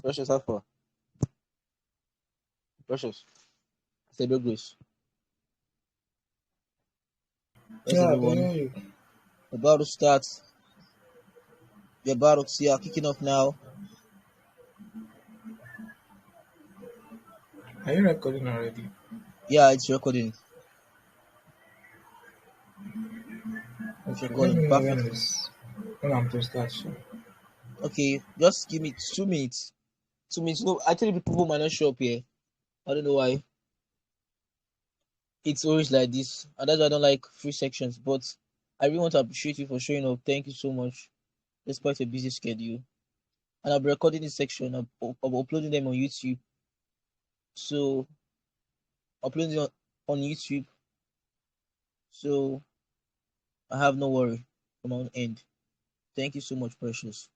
Precious, how far? Precious. Stable Grace. Yes, Yeah, I can everyone. hear you. About to start. We're about to see our kicking off now. Are you recording already? Yeah, it's recording. It's Okay, let recording me know perfectly. when I'm to start. So. Okay, just give me 2 minutes. 2 minutes. No, actually, people might not show up here. I don't know why. It's always like this, and that's why I don't like free sections. But I really want to appreciate you for showing up. Thank you so much, despite a busy schedule. And I'll be recording this section. I'll uploading them on YouTube. So uploading on YouTube. So I have no worry from my own end. Thank you so much, Precious.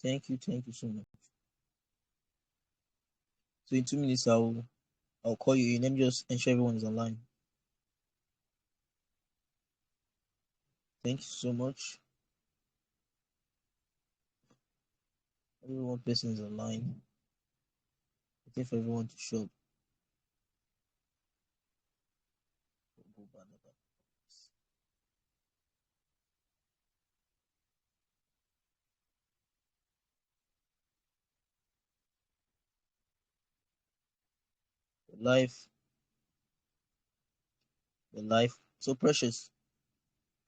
Thank you so much. So in 2 minutes, I'll call you in. Let me just ensure everyone is online. Thank you so much. Everyone person is online. Waiting for everyone to show up. Life, the life. So Precious.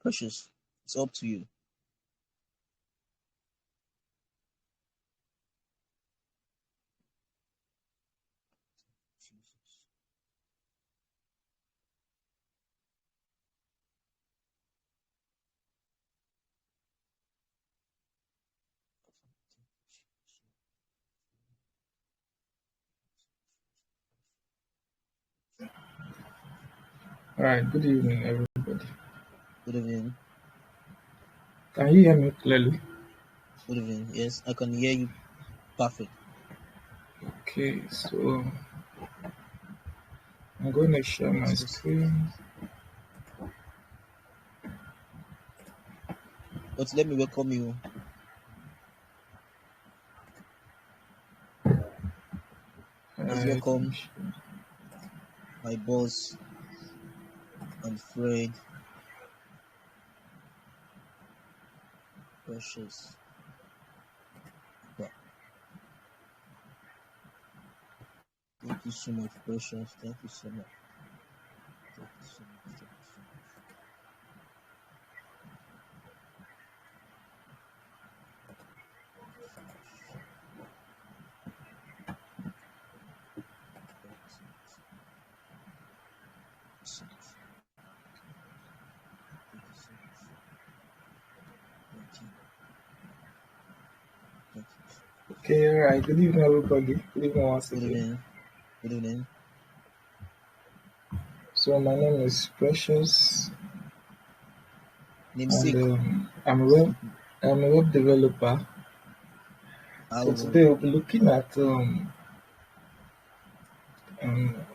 It's up to you. All right, good evening, everybody. Good evening. Can you hear me clearly? Good evening. Yes, I can hear you perfect. Okay, so I'm going to share my screen. But let me welcome you. All Please right, welcome my boss and friend, Precious. Thank you so much, Precious. Thank you so much. Thank you so much. Thank you so much. Thank you so much. Thank you so much. Thank you so much. Thank you so much. Thank you. Thank you. Okay, all right. Good evening, everybody. Good evening once Good again. evening. Good evening. So my name is Precious, and Namesake. I'm a web developer. So How today we'll be looking at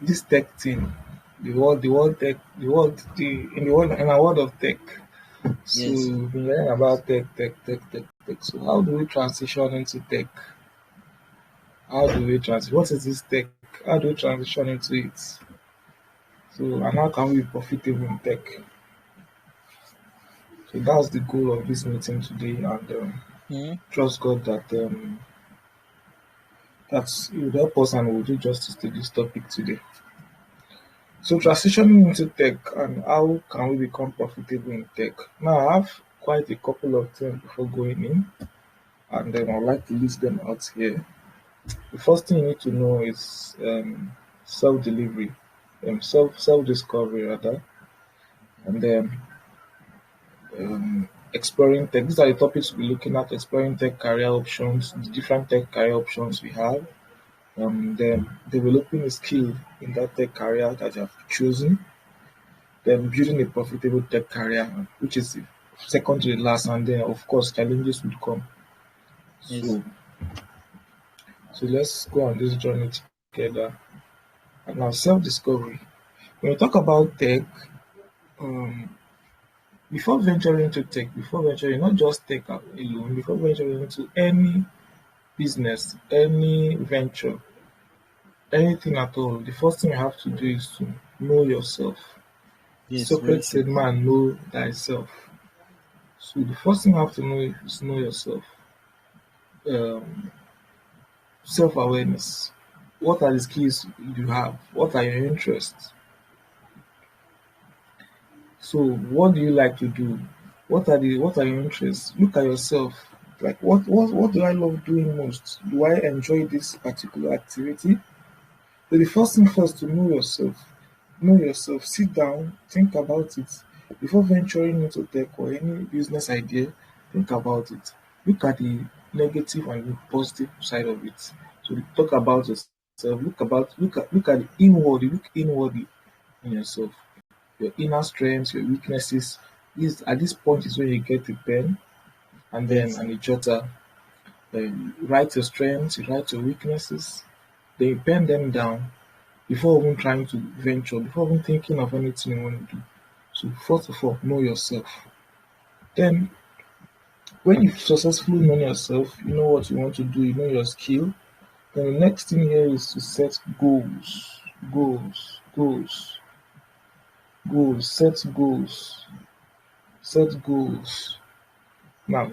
this tech thing, in a world of tech. So yes. we've been learning about tech. So how do we transition into tech? How do we transition? What is this tech? How do we transition into it? So and how can we be profitable in tech? So that's the goal of this meeting today, and Hmm? trust God that He will help us and will do justice to this topic today. So transitioning into tech and how can we become profitable in tech? Now I have quite a couple of things before going in, and then I'd like to list them out here. The first thing you need to know is self delivery, self discovery rather, and then exploring tech. These are the topics we'll be looking at: exploring tech career options, the different tech career options we have, then developing a skill in that tech career that you have chosen, then building a profitable tech career, which is second to the last, and then of course challenges would come. Yes. So let's go on this journey together. And now self-discovery. When you talk about tech, um, before venturing into tech, before venturing not just tech alone, before venturing into any business, any venture, anything at all, the first thing you have to do is to know yourself. Yes, very Socrates true. said, "Man, know thyself." So the first thing you have to know is know yourself. Um, Self-awareness. What are the skills you have? What are your interests? So what do you like to do? What are your interests? Look at yourself. Like what do I love doing most? Do I enjoy this particular activity? So the first thing first to know yourself. Know yourself. Sit down, think about it. Before venturing into tech or any business idea, think about it. Look at the negative and the positive side of it. So talk about yourself. Look at the inward. Look inwardly in yourself. Your inner strengths, your weaknesses. This at this point is when you get a pen and then Yes, and a jotter. Then you write your strengths, you write your weaknesses, then you pen them down before even trying to venture, before even thinking of anything you want to do. So first of all, know yourself. Then when you've successfully known yourself, you know what you want to do, you know your skill. Then the next thing here is to set goals. Goals, goals, goals, set goals. Now,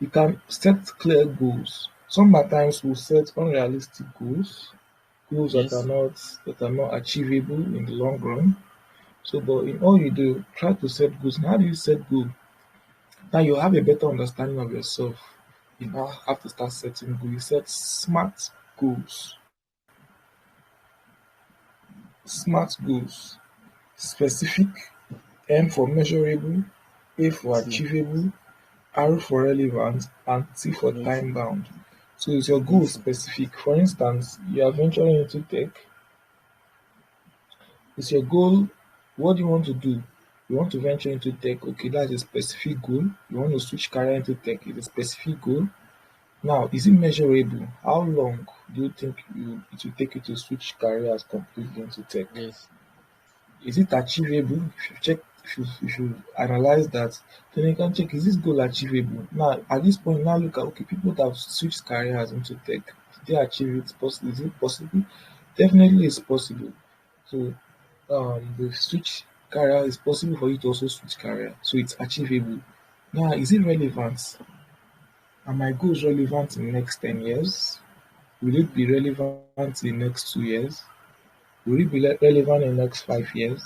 you can set clear goals. Sometimes we'll set unrealistic goals, goals yes, that are not achievable in the long run. So, but in all you do, try to set goals. And how do you set goals? Now you have a better understanding of yourself. You now have to start setting goals. You set smart goals. Smart goals. Specific, M for measurable, A for true. achievable, R for relevant, and T for Very time true. bound. So is your Very goal true. specific? For instance, you are venturing into tech. Is your goal, what do you want to do? You want to venture into tech, okay, that's a specific goal. You want to switch career into tech, it's a specific goal. Now, is it measurable? How long do you think it will take you to switch careers completely into tech? Yes, Is it achievable? If you check, if you analyze that, then you can check, is this goal achievable? Now, at this point, now look at, okay, people that have switched careers into tech, did they achieve it? Possible? Is it possible? Definitely it's possible. So, the switch career is possible for you to also switch career. So it's achievable. Now, is it relevant? Are my goals relevant in the next 10 years? Will it be relevant in the next 2 years? Will it be relevant in the next 5 years?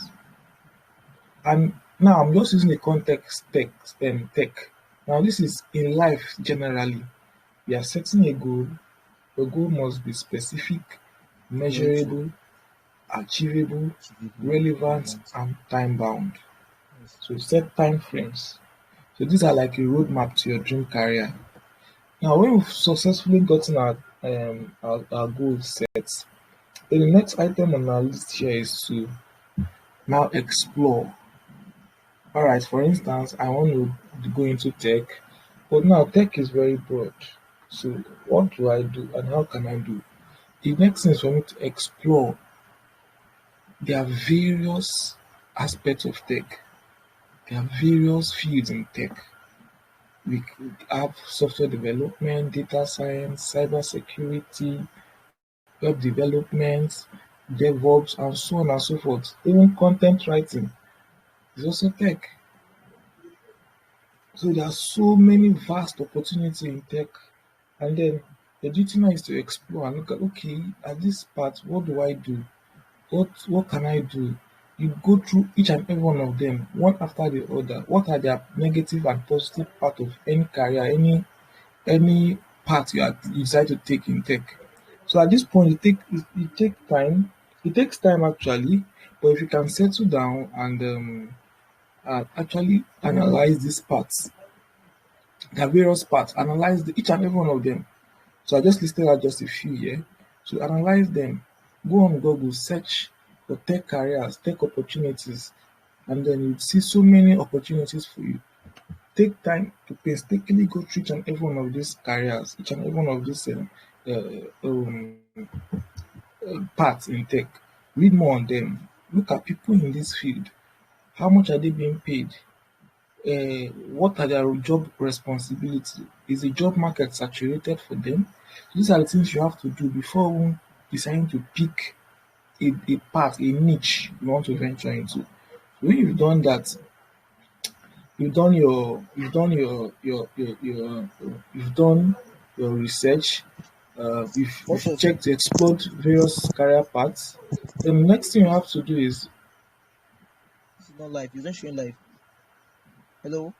And now I'm just using the context tech. Now this is in life generally. We are setting a goal. The goal must be specific, very true. measurable, achievable, Achievable, relevant, relevant. and time bound. Yes, So set time frames. So these are like a roadmap to your dream career. Now when we've successfully gotten our goals set, then the next item on our list here is to now explore. Alright, for instance, I want to go into tech, but now tech is very broad. So what do I do and how can I do? The next thing is for me to explore. There are various aspects of tech. There are various fields in tech. We have software development, data science, cyber security, web development, DevOps, and so on and so forth. Even content writing is also tech. So there are so many vast opportunities in tech. And then the duty now is to explore and look at, okay, at this part, what do I do? What can I do? You go through each and every one of them, one after the other. What are their negative and positive part of any career, any path you decide to take in tech? So at this point, it take time. It takes time actually, but if you can settle down and actually analyze these parts, there are various parts. Analyze each and every one of them. So I just listed out just a few here. So analyze them. Go on Google, search for tech careers, tech opportunities, and then you see so many opportunities for you. Take time to painstakingly go through each and every one of these careers, each and every one of these parts in tech. Read more on them. Look at people in this field. How much are they being paid? what are their job responsibilities? Is the job market saturated for them? These are the things you have to do before even deciding to pick a path, a niche you want to venture into. When you've done that, you've done your research, you've Precious, checked, explored various career paths. Then the next thing you have to do is, this is not live. It's not showing live. Hello,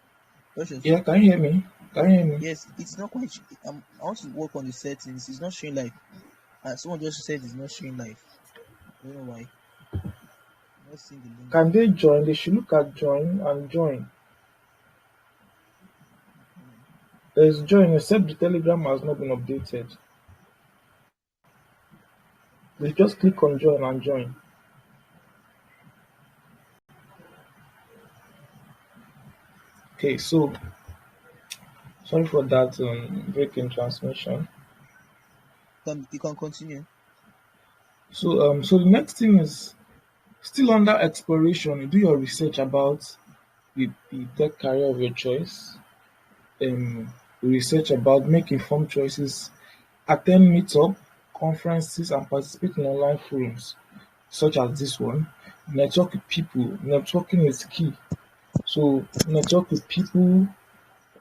Precious. yeah, can you hear me? Can you hear me? Yes, it's not quite. I want to work on the settings. It's not showing live. Someone just said it's not showing live. I don't know why. I'm not seeing the link. Can they join? They should look at join and join. Hmm. There's join except the Telegram has not been updated. They just click on join and join. Okay, so sorry for that break in transmission. You can continue. So the next thing is still under exploration. You do your research about the tech career of your choice. Research about make informed choices, attend meetup, conferences, and participate in online forums such as this one. Network with people. Networking is key. So network with people,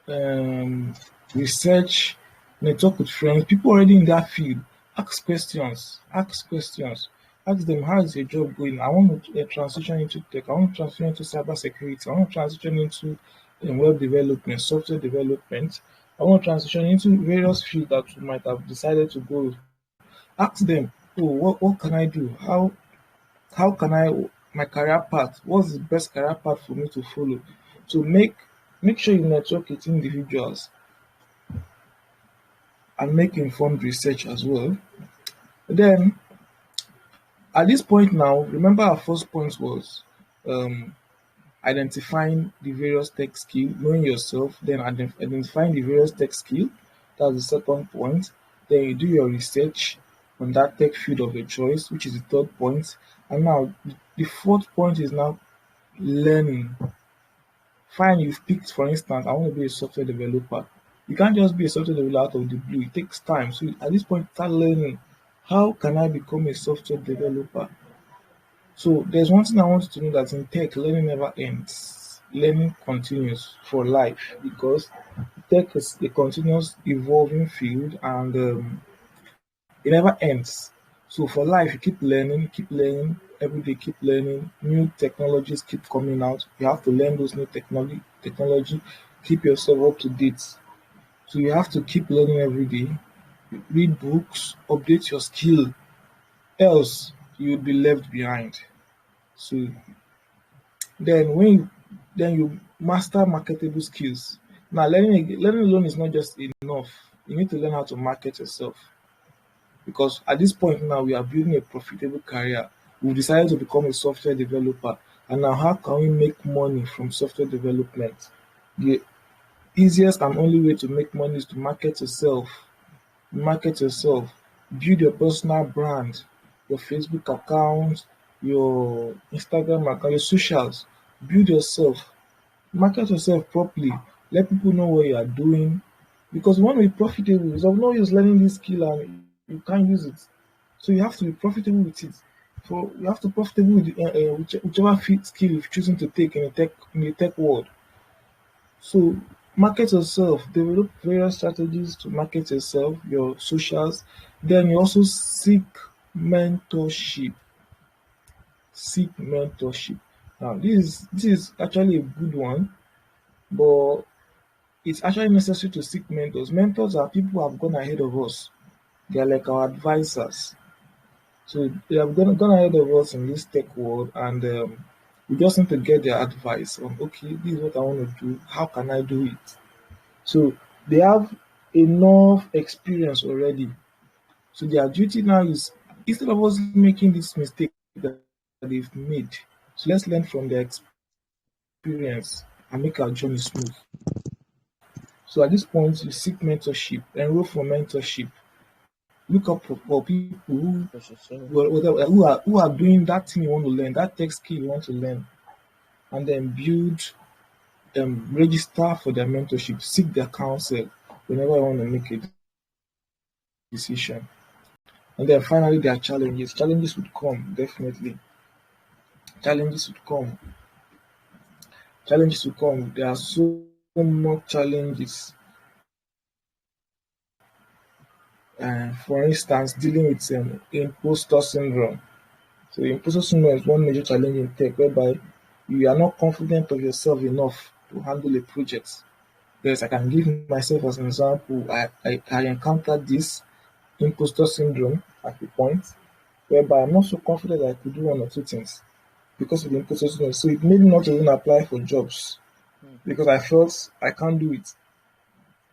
um, research, network with friends, people already in that field. Ask questions. Ask questions. Ask them how is your job going. I want to transition into tech. I want to transition into cyber security. I want to transition into web development, software development. I want to transition into various fields that you might have decided to go with. Ask them, oh, what can I do? How can I my career path? What's the best career path for me to follow? So make sure you network with individuals and make informed research as well. Then at this point now, remember our first point was um, identifying the various tech skill, knowing yourself, then identifying the various tech skill. That's the second point. Then you do your research on that tech field of your choice, which is the third point. And now the fourth point is now learning. Fine, you've picked, for instance, I want to be a software developer. You can't just be a software developer out of the blue. It takes time. So at this point, start learning. How can I become a software developer? So there's one thing I want you to know that in tech, learning never ends. Learning continues for life because tech is a continuous evolving field and it never ends. So for life, you keep learning every day, keep learning. New technologies keep coming out. You have to learn those new technology, keep yourself up to date. So you have to keep learning every day. Read books, update your skill, else you'll be left behind. So then you master marketable skills. Now learning alone is not just enough. You need to learn how to market yourself. Because at this point now we are building a profitable career. We've decided to become a software developer. And now how can we make money from software development? The easiest and only way to make money is to market yourself. Market yourself. Build your personal brand, your Facebook account, your Instagram account, your socials. Build yourself. Market yourself properly. Let people know what you are doing. Because you want to be profitable. It's of no use learning this skill and you can't use it. So you have to be profitable with it. For you have to be profitable with whichever skill you've chosen to take in the tech world. So market yourself, develop various strategies to market yourself, your socials. Then you also mentorship. Seek mentorship. Now this is actually a good one, but it's actually necessary to seek mentors. Mentors are people who have gone ahead of us. They are like our advisors. So they have gone ahead of us in this tech world, and we just need to get their advice on okay, this is what I want to do. How can I do it? So they have enough experience already. So their duty now is instead of us making this mistake that they've made, so let's learn from their experience and make our journey smooth. So at this point, you seek mentorship, enroll for mentorship, look up for people Precious, sorry. who are doing that thing you want to learn, that tech skill you want to learn, and then build register for their mentorship, seek their counsel whenever you want to make a decision. And then finally, there are challenges. Challenges would come, definitely. Challenges would come. Challenges would come. There are so much challenges. For instance, dealing with imposter syndrome. So, imposter syndrome is one major challenge in tech whereby you are not confident of yourself enough to handle a project. Yes, I can give myself as an example. I encountered this imposter syndrome at a point whereby I'm not so confident that I could do one or two things because of the imposter syndrome. So it made me not even apply for jobs Hmm. because I felt I can't do it.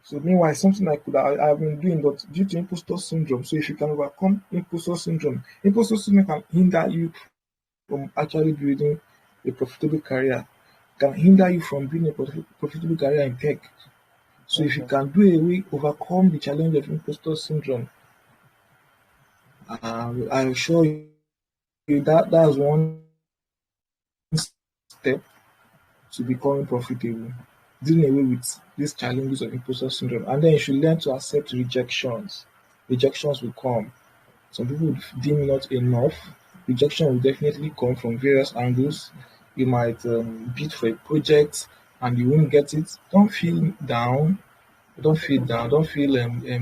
So meanwhile, something I've been doing, but due to imposter syndrome. So if you can overcome imposter syndrome can hinder you from actually building a profitable career. Can hinder you from building a profitable career in tech. So That's if you right. can do away, overcome the challenge of imposter syndrome, I assure you that that's one step to becoming profitable. Dealing away with these challenges of imposter syndrome, and then you should learn to accept rejections. Rejections will come. Some people would deem not enough. Rejection will definitely come from various angles. You might bid for a project and you won't get it. Don't feel down. Don't feel down. Don't feel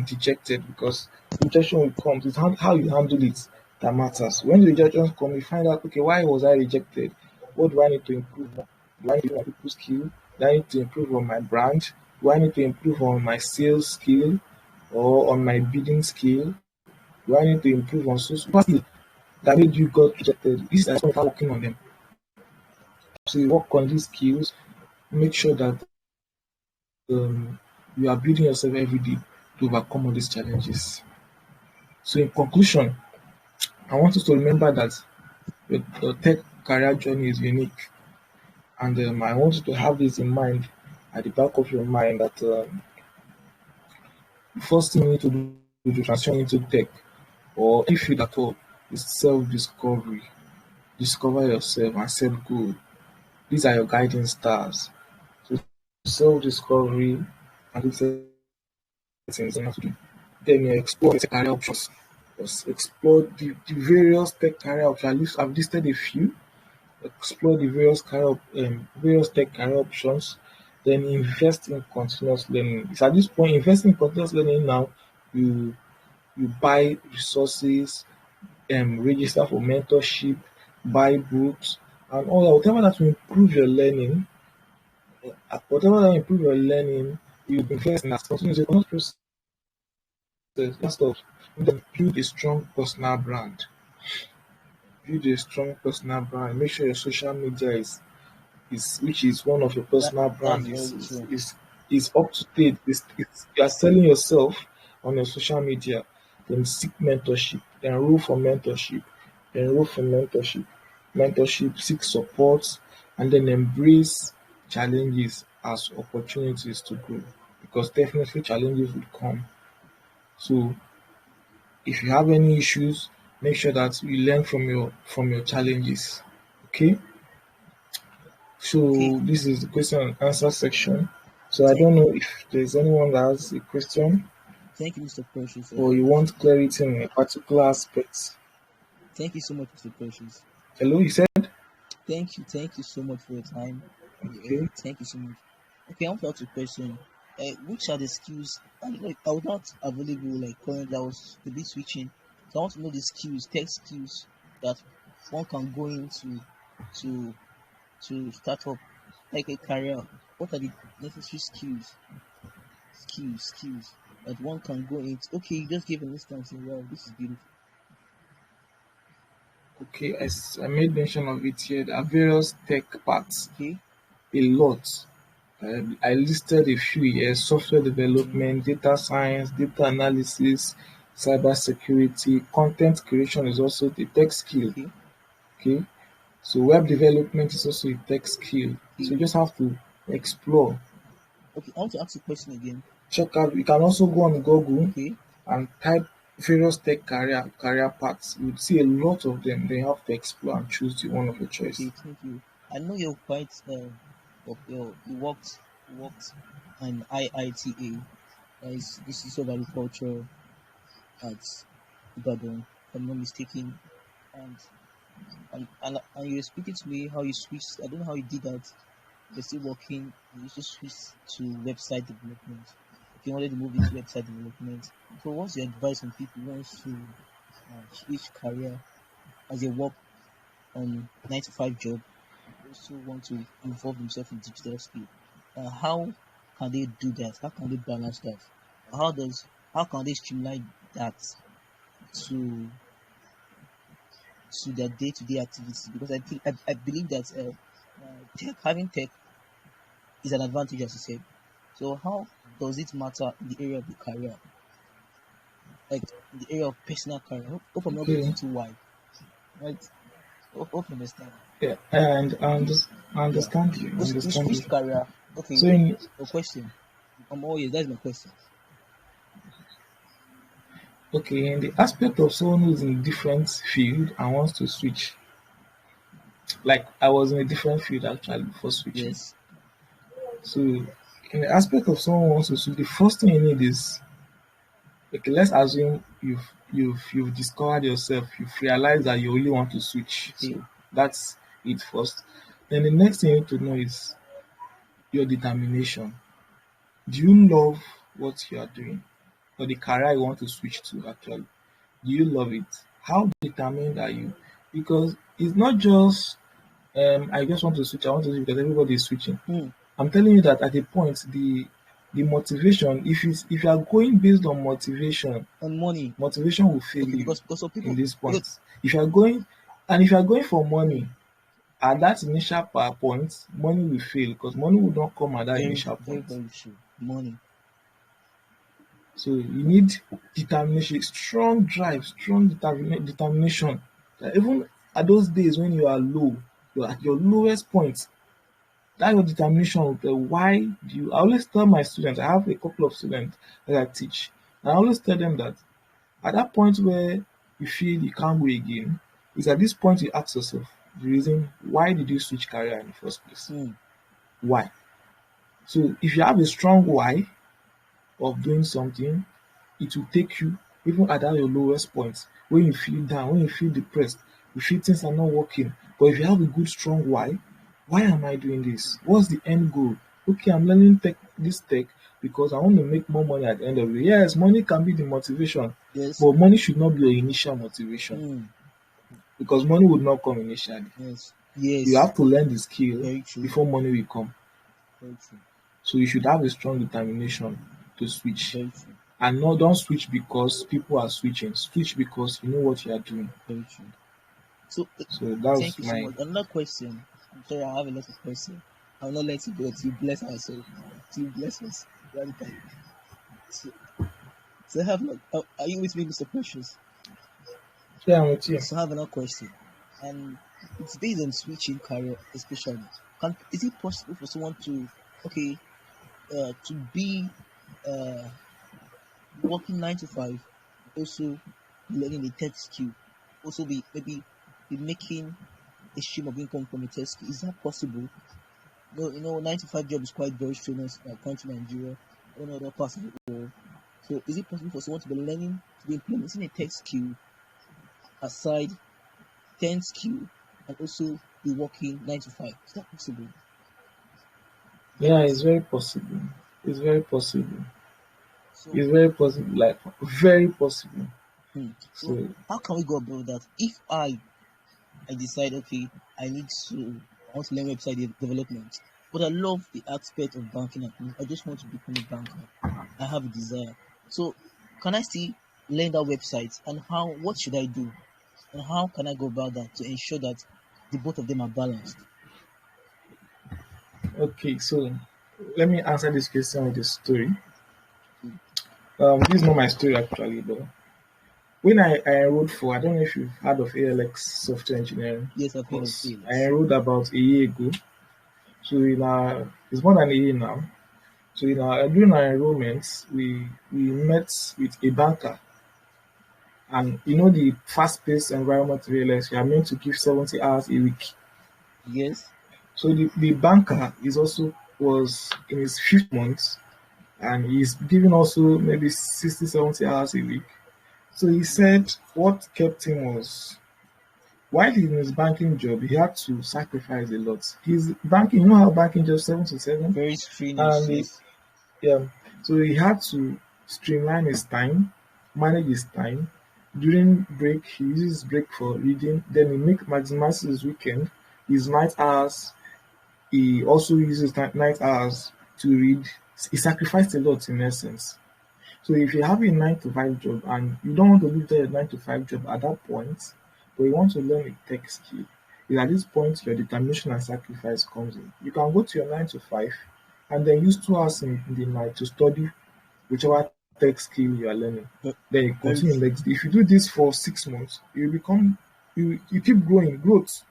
dejected because rejection will come. It's how you handle it that matters. When the rejections come, you find out, okay, why was I rejected? What do I need to improve on? Do I need to improve my people skill? Do I need to improve on my brand? Do I need to improve on my sales skill or on my bidding skill? Do I need to improve on social skill that made you got rejected? These are some of working on them. So you work on these skills, make sure that you are building yourself every day to overcome all these challenges. So, in conclusion, I want us to remember that your tech career journey is unique, and I want you to have this in mind at the back of your mind that the first thing you need to do to transition into tech or any field at all is self discovery. Discover yourself and set goal. These are your guiding stars. So, self discovery and these things you have to do. Then you explore the career options. Just explore the various tech career options. I've listed a few. Explore the various tech career options. Then invest in continuous learning. It's at this point, investing in continuous learning now, you you buy resources, register for mentorship, buy books, and all that. Whatever that will improve your learning, whatever that will improve your learning, you invest in that. Continue to process that stuff. And then build a strong personal brand. Build a strong personal brand. Make sure your social media is which is one of your personal That's brand very true. is up to date. You are selling yourself on your social media. Then seek mentorship. Enroll for mentorship. Mentorship, seek support, and then embrace challenges as opportunities to grow. Because definitely challenges will come. So if you have any issues, make sure that you learn from your challenges. Okay? Okay. So this is the question and answer section. So I Thank don't know if there's anyone that has a question thank you, Mr. Precious. or you want clarity in a particular aspect. Thank you so much, Mr. Precious. Hello, you said? Thank you so much for your time. Okay. Thank you so much. Okay, I want to ask you a question. Which are the skills? I was not available like currently. I was to be switching. So I want to know the skills, tech skills that one can go into to start up like a career. What are the necessary skills that one can go into? Okay, you just gave an instance. And wow, this is beautiful. Okay, I made mention of it here. There are various tech parts, Okay, a lot. I listed a few here: software okay, development, data science, data analysis, cyber security, content creation is also the tech skill. okay, Okay, so web development is also a tech skill. So okay, you just have to explore. okay. I want to ask a question again. Check out. You can also go on Google Okay, and type various tech career paths. You'd see a lot of them. Then you have to explore and choose the one of your choice. okay. Thank you. I know you're quite He worked in IITA, that is Institute of Agriculture at Ibadan, if I'm not mistaken. And and you were speaking to me how you switched. I don't know how you did that. You're still working. You used to switch to website development. If you wanted to move into website development, so what's your advice on people who wants to switch career as they work on 9 to 5 job, also want to involve themselves in digital skill? How can they do that? How can they balance that? How does how can they streamline that to their day-to-day activities? Because I believe that having tech is an advantage, as you said. So how does it matter in the area of the career, like in the area of personal career? Hope I'm not Okay. getting too wide, right? Hope you understand. Yeah, and I Yeah. understand you. I You understand you. switched career. So Okay. in A question. Oh yes, that's my question. okay, in the aspect of someone who's in a different field and wants to switch, like I was in a different field actually before switching. Yes. So in the aspect of someone who wants to switch, the first thing you need is okay, let's assume you've discovered yourself, you've realized that you really want to switch. Okay. So that's it first. Then the next thing you need to know is your determination. Do you love what you are doing? Or the career you want to switch to actually? Do you love it? How determined are you? Because it's not just I just want to switch, I want to switch because everybody is switching. Hmm. I'm telling you that at a point the motivation, if you are going based on motivation, And money. motivation will fail Okay, you because of in people, this because point. If you are going if you are going for hmm, money at that initial point, money will fail because money will not come at that initial very point. very true. Money. So you need determination, strong drive, strong determination. That even at those days when you are low, you're at your lowest point, that your determination will tell why do you. I always tell my students, I have a couple of students that I teach, and I always tell them that at that point where you feel you can't go again, is at this point you ask yourself the reason why did you switch career in the first place? Hmm. Why? So if you have a strong why of doing something, it will take you even at that your lowest point when you feel down, when you feel depressed, you feel things are not working. But if you have a good strong why am I doing this? What's the end goal? Okay, I'm learning tech because I want to make more money at the end of it. Yes, money can be the motivation, Yes. but money should not be your initial motivation Hmm. because money would not come initially. Yes. You Yes. have to learn the skill Very true. before money will come. Very true. So you should have a strong determination to switch. Very true. And no, don't switch because people are switching. Switch because you know what you are doing. Very true. So So thank that's you so my much. Another question. I'm sorry, I have a lot of questions. I'll not let you go till you bless ourselves. Till you bless us. Radically. So, so I have like, are you with me, Mr. Precious? yeah, I'm with you. So I have another question, and it's based on switching career, especially. Is it possible for someone to, okay, to be uh, working 9 to 5, also learning a tech skill, also be maybe be making a stream of income from a tech skill? Is that possible? No, 9 to 5 job is quite very strenuous in our country, Nigeria, and other parts of the world. So is it possible for someone to be learning, to be implementing a tech skill aside 10 skill and also be working 9 to 5? Is that possible? Yeah, it's very possible. It's very possible. So, It's very possible. Like very possible. so So how can we go about that? If I decide, okay, I want to learn website development, but I love the aspect of banking and finance. I just want to become a banker. I have a desire. So can I still learn that website, and what should I do? And how can I go about that to ensure that the both of them are balanced? okay, so let me answer this question with a story. Okay. This is not my story actually, but when I enrolled for, I don't know if you've heard of ALX software engineering Yes, I've heard of course. I Felix. enrolled about a year ago. So it's more than a year now. So during our enrollment, we met with a banker, and the fast-paced environment of ALS, you are meant to give 70 hours a week. Yes. So the banker is also was in his fifth month, and he's giving also maybe 60, 70 hours a week. So he Mm. said what kept him was while in his banking job, he had to sacrifice a lot. His banking, you know how banking job 7 to 7, Very strenuous, and yes. yeah, so he had to streamline his time, manage his time. During break, he uses break for reading. Then he maximizes his weekend, his night hours. He also uses night hours to read. He sacrificed a lot in essence. So if you have a 9 to 5 job and you don't want to leave the 9 to 5 job at that point, but you want to learn a tech skill, is at this point your determination and sacrifice comes in. You can go to your 9 to 5 and then use 2 hours in the night to study whichever tech skill you are learning. Ve- Then you Very continue true. next day. If you do this for 6 months, you become you keep growing, growth.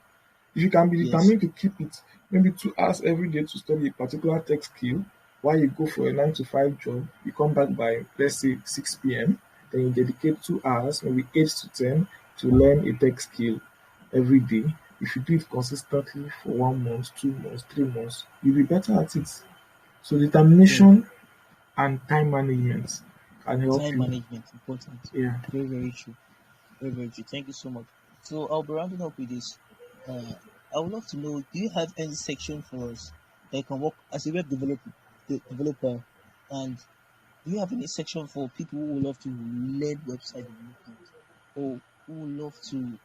If you can be Yes. determined to keep it maybe 2 hours every day to study a particular tech skill while you go for a 9 to 5 job, you come back by let's say 6 p.m., then you dedicate 2 hours, maybe 8 to 10, to learn a tech skill every day. If you do it consistently for 1 month, 2 months, 3 months, you'll be better at it. So Yeah. determination and time management can help Time you. management important. Yeah. Very, very true. Very, very true. Thank you so much. So I'll be rounding up with this. I would love to know, do you have any section for us that can work as a developer? And do you have any section for people who would love to learn website development or who would love to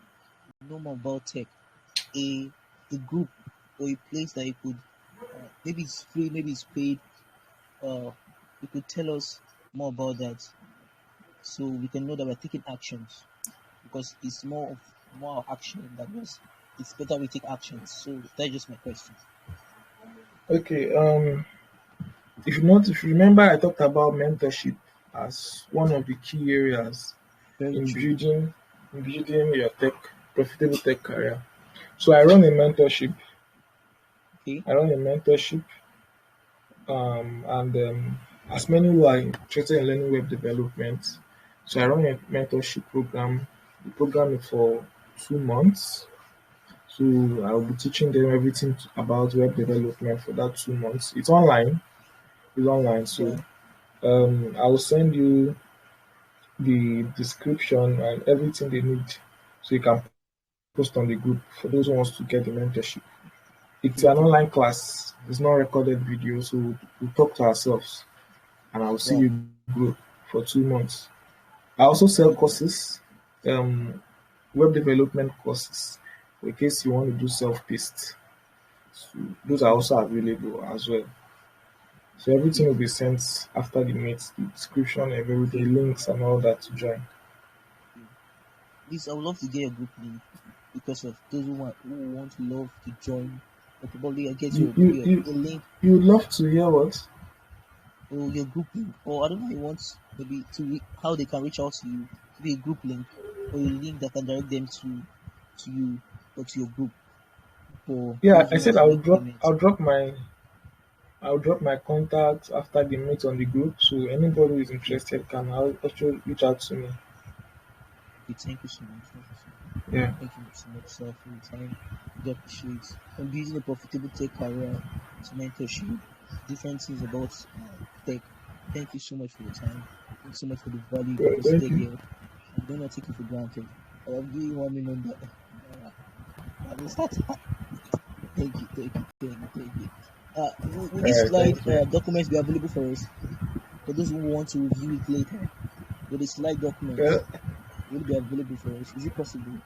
know more about tech? A a group or a place that you could, maybe it's free, maybe it's paid. You could tell us more about that so we can know that we're taking actions because it's more of action than just it's better we take actions. So that's just my question. Okay. If you remember, I talked about mentorship as one of the key areas Very in true. building your profitable tech career. So Okay. I run a mentorship, and as many who are interested in learning web development, so I run a mentorship program. The program is for 2 months. So I'll be teaching them everything about web development for that 2 months. It's online. It's online. So Yeah. I'll send you the description and everything they need so you can post on the group for those who wants to get the mentorship. It's an Okay. online class. It's not recorded video, so we'll talk to ourselves and I'll see Wow. you grow for 2 months. I also sell Okay. courses, um, web development courses, in case you want to do self-paced. So those are Okay. also available as well. So everything Okay. will be sent after the meet, the description, the Okay. links and all that to join. Okay. This I would love to get a group link because of those who want to love to join or probably get You your you your, you your link you would love to hear what? or your group link or I don't know you want maybe how they can reach out to you. Maybe a group link or a link that can direct them to you or to your group for Yeah, those I who want said to make payments. I'll drop my contact after the meet on the group, so anybody who is Okay. interested can also reach out to me. Okay, thank you so much. Thank you so much. Yeah. Thank you so much, sir, for your time. We appreciate from building a profitable tech career to mentorship, different things about tech. Thank you so much for your time. Thank you so much for the value you Yeah, thank deposited you. here. I do not take it for granted. I'll give you 1 million. I will start. Thank you. Will All this right, slide thank you. documents be available for us for those who want to review it later? Will the slide Yeah, documents will it be available for us? Is it possible?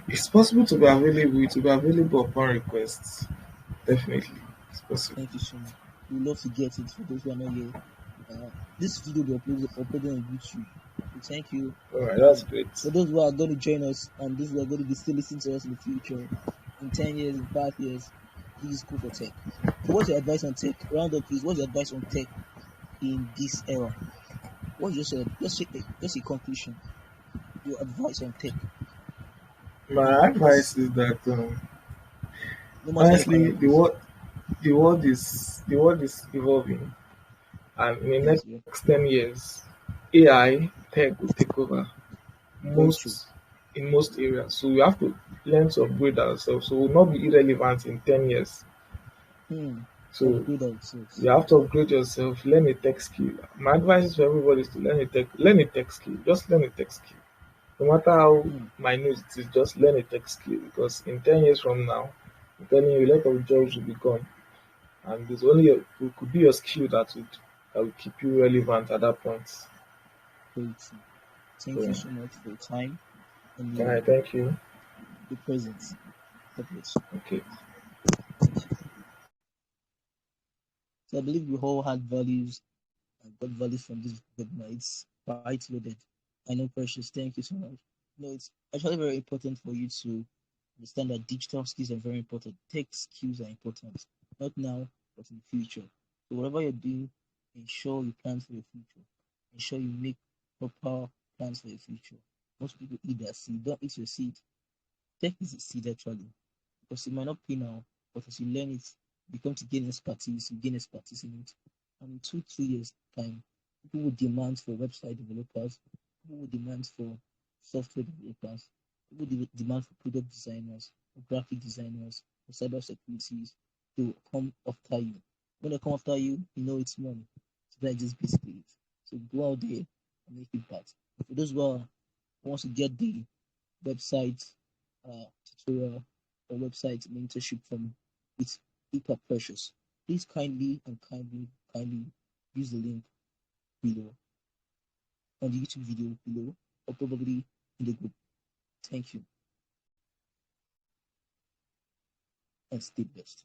it's possible to be available. It will be available upon request. Definitely, it's possible. Thank you so much. We would love to get it for those who are not here. This video will be uploaded on YouTube. So thank you. All right, that's And great. for those who are going to join us and those who are going to be still listening to us in the future, in 10 years, in 5 years, this is cool for tech. So what's your advice on tech? Round up, please. What's your advice on tech in this era? What's just a conclusion? Your advice on tech. My Because advice is that no matter the honestly, challenges, the world is evolving, and in the yes, yeah, next 10 years, AI tech will take over very true. most. in most areas. So we have to learn to upgrade ourselves. So we'll not be irrelevant in 10 years. Hmm. So Upgrade ourselves. you have to upgrade yourself, learn a tech skill. My advice is for everybody is to learn a tech skill. Just learn a tech skill. No matter how Hmm. minute it is, just learn a tech skill because in 10 years from now, I'm telling you, a lot of jobs will be gone. And it's only it could be your skill that will keep you relevant at that point. Very true. Thank you So, so much for your time and all right, thank you. your presence. God bless you. Okay. Thank you. So I believe we all had values and got values from this webinar. It's quite loaded. I know, Precious. Thank you so much. No, it's actually very important for you to understand that digital skills are very important. Tech skills are important, not now, but in the future. So whatever you're doing, ensure you plan for your future. Ensure you make proper plans for your future. Most people eat their seed. Don't eat your seed. Tech is a seed actually, because it might not pay now, but as you learn it, you become to gain expertise, you gain expertise in it. And in 2, 3 years' time, people will demand for website developers, people will demand for software developers, people will demand for product designers, for graphic designers, for cyber securities. They will come after you. When they come after you, you know it's money. So that's just basically it. So go out there and make it bad. For those who wants to get the website tutorial or website mentorship from with Ikpa Precious, please kindly use the link below on the YouTube video below or probably in the group. Thank you and stay blessed.